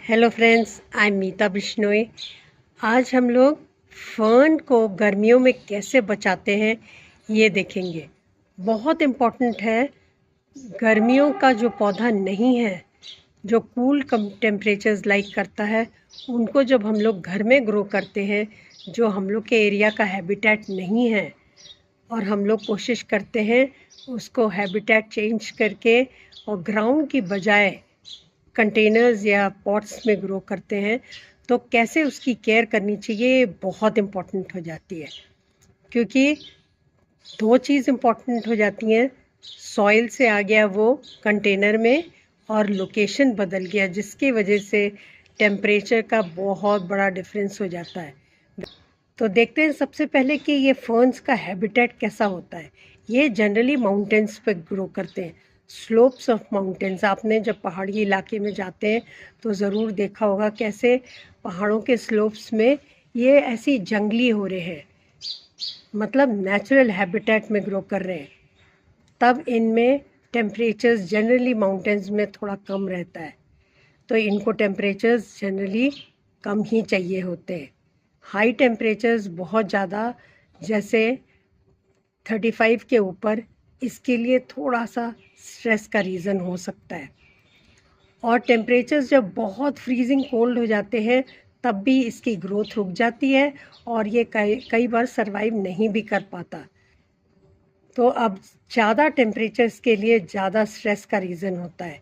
Hello friends, I am मीता बिश्नोई। आज हम लोग फर्न को गर्मियों में कैसे बचाते हैं ये देखेंगे। बहुत इम्पोर्टेंट है। गर्मियों का जो पौधा नहीं है, जो कूल कम टेम्परेचर्स लाइक करता है, उनको जब हम लोग घर में ग्रो करते हैं, जो हम लोग के एरिया का हैबिटेट नहीं है, और हम लोग कोशिश करते हैं उसको हैबिटेट चेंज करके और ग्राउंड की बजाय कंटेनर्स या पॉट्स में ग्रो करते हैं, तो कैसे उसकी केयर करनी चाहिए बहुत इम्पोर्टेंट हो जाती है। क्योंकि दो चीज़ इम्पोर्टेंट हो जाती हैं, सॉइल से आ गया वो कंटेनर में, और लोकेशन बदल गया, जिसकी वजह से टेम्परेचर का बहुत बड़ा डिफरेंस हो जाता है। तो देखते हैं सबसे पहले कि ये फर्न्स का हैबिटेट कैसा होता है। ये जनरली माउंटेन्स पे ग्रो करते हैं, स्लोप्स ऑफ माउंटेन्स। आपने जब पहाड़ी इलाके में जाते हैं तो ज़रूर देखा होगा कैसे पहाड़ों के स्लोप्स में ये ऐसी जंगली हो रहे हैं, मतलब नेचुरल हैबिटेट में ग्रो कर रहे हैं। तब इनमें टेम्परेचर्स जनरली माउंटेन्स में थोड़ा कम रहता है, तो इनको टेम्परेचर्स जनरली कम ही चाहिए होते हैं। हाई टेम्परेचर्स बहुत ज़्यादा, जैसे 35 के ऊपर, इसके लिए थोड़ा सा स्ट्रेस का रीज़न हो सकता है। और टेम्परेचर्स जब बहुत फ्रीजिंग कोल्ड हो जाते हैं तब भी इसकी ग्रोथ रुक जाती है और ये कई बार सरवाइव नहीं भी कर पाता। तो अब ज़्यादा टेम्परेचर्स के लिए ज़्यादा स्ट्रेस का रीज़न होता है।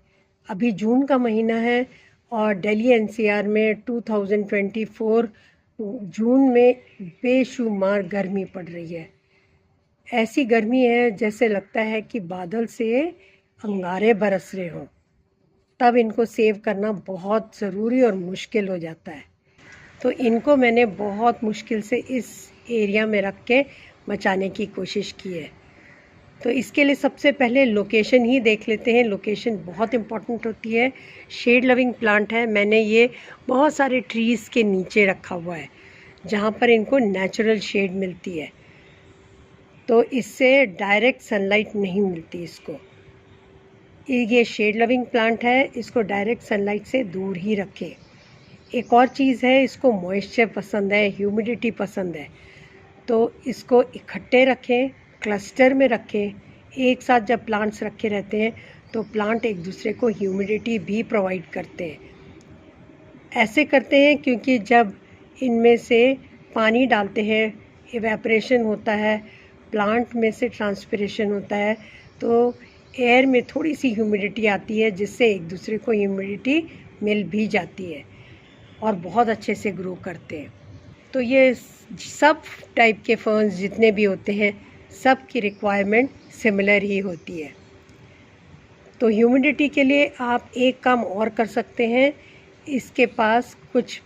अभी जून का महीना है और दिल्ली एनसीआर में 2024 जून में बेशुमार गर्मी पड़ रही है। ऐसी गर्मी है जैसे लगता है कि बादल से अंगारे बरस रहे हों। तब इनको सेव करना बहुत ज़रूरी और मुश्किल हो जाता है। तो इनको मैंने बहुत मुश्किल से इस एरिया में रख के बचाने की कोशिश की है। तो इसके लिए सबसे पहले लोकेशन ही देख लेते हैं। लोकेशन बहुत इम्पॉर्टेंट होती है। शेड लविंग प्लांट है, मैंने ये बहुत सारे ट्रीज़ के नीचे रखा हुआ है जहाँ पर इनको नेचुरल शेड मिलती है, तो इससे डायरेक्ट सनलाइट नहीं मिलती इसको। ये शेड लविंग प्लांट है, इसको डायरेक्ट सनलाइट से दूर ही रखें। एक और चीज़ है, इसको मॉइस्चर पसंद है, ह्यूमिडिटी पसंद है, तो इसको इकट्ठे रखें, क्लस्टर में रखें। एक साथ जब प्लांट्स रखे रहते हैं तो प्लांट एक दूसरे को ह्यूमिडिटी भी प्रोवाइड करते हैं। ऐसे करते हैं क्योंकि जब इनमें से पानी डालते हैं, इवेपोरेशन होता है, प्लांट में से ट्रांसपिरेशन होता है, तो एयर में थोड़ी सी ह्यूमिडिटी आती है, जिससे एक दूसरे को ह्यूमिडिटी मिल भी जाती है और बहुत अच्छे से ग्रो करते हैं। तो ये सब टाइप के फर्न्स जितने भी होते हैं, सब की रिक्वायरमेंट सिमिलर ही होती है। तो ह्यूमिडिटी के लिए आप एक काम और कर सकते हैं, इसके पास कुछ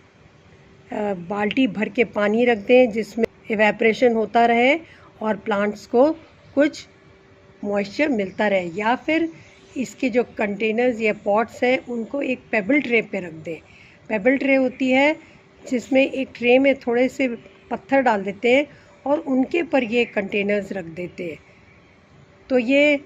बाल्टी भर के पानी रख दें जिसमें इवेपोरेशन होता रहे और प्लांट्स को कुछ मॉइस्चर मिलता रहे। या फिर इसके जो कंटेनर्स या पॉट्स हैं उनको एक पेबल ट्रे पे रख दें। पेबल ट्रे होती है जिसमें एक ट्रे में थोड़े से पत्थर डाल देते हैं और उनके पर ये कंटेनर्स रख देते हैं, तो ये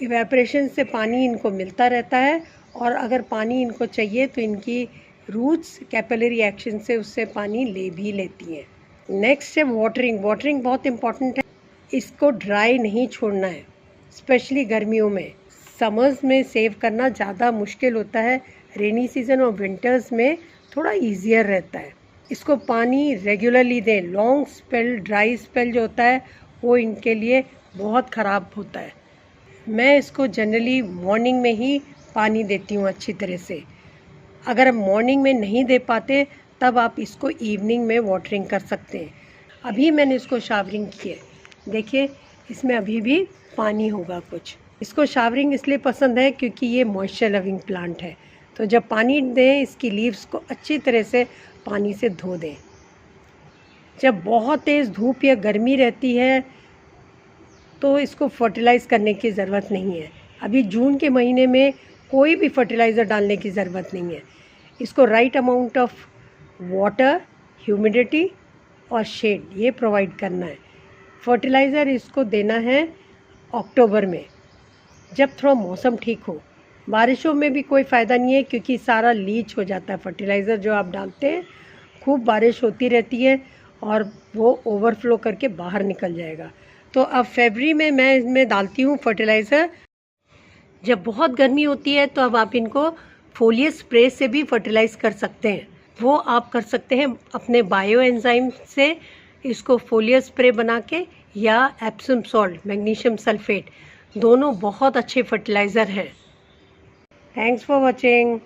इवेपोरेशन से पानी इनको मिलता रहता है, और अगर पानी इनको चाहिए तो इनकी रूट्स कैपिलरी एक्शन से उससे पानी ले भी लेती हैं। नेक्स्ट है वाटरिंग। वाटरिंग बहुत इम्पॉर्टेंट है, इसको ड्राई नहीं छोड़ना है, स्पेशली गर्मियों में। समर्स में सेव करना ज़्यादा मुश्किल होता है, रेनी सीज़न और विंटर्स में थोड़ा ईजियर रहता है। इसको पानी रेगुलरली दें। लॉन्ग स्पेल, ड्राई स्पेल जो होता है वो इनके लिए बहुत ख़राब होता है। मैं इसको जनरली मॉर्निंग में ही पानी देती हूँ अच्छी तरह से। अगर मॉर्निंग में नहीं दे पाते तब आप इसको इवनिंग में वाटरिंग कर सकते हैं। अभी मैंने इसको शावरिंग की है, देखिए इसमें अभी भी पानी होगा कुछ। इसको शावरिंग इसलिए पसंद है क्योंकि ये मॉइस्चर लविंग प्लांट है, तो जब पानी दें इसकी लीव्स को अच्छी तरह से पानी से धो दें। जब बहुत तेज़ धूप या गर्मी रहती है तो इसको फर्टिलाइज़ करने की ज़रूरत नहीं है। अभी जून के महीने में कोई भी फर्टिलाइज़र डालने की ज़रूरत नहीं है। इसको right amount of water, humidity और शेड ये प्रोवाइड करना है। फर्टिलाइज़र इसको देना है अक्टूबर में, जब थोड़ा मौसम ठीक हो। बारिशों में भी कोई फ़ायदा नहीं है क्योंकि सारा लीच हो जाता है। फर्टिलाइज़र जो आप डालते हैं, खूब बारिश होती रहती है और वो ओवरफ्लो करके बाहर निकल जाएगा। तो अब फरवरी में मैं इसमें डालती हूँ फर्टिलाइज़र। जब बहुत गर्मी होती है तो अब आप इनको फोलियर स्प्रे से भी फर्टिलाइज़ कर सकते हैं। वो आप कर सकते हैं अपने बायो एंजाइम से, इसको फोलियर स्प्रे बना के, या एप्सम सॉल्ट, मैग्नीशियम सल्फेट, दोनों बहुत अच्छे फर्टिलाइज़र हैं। Thanks for watching.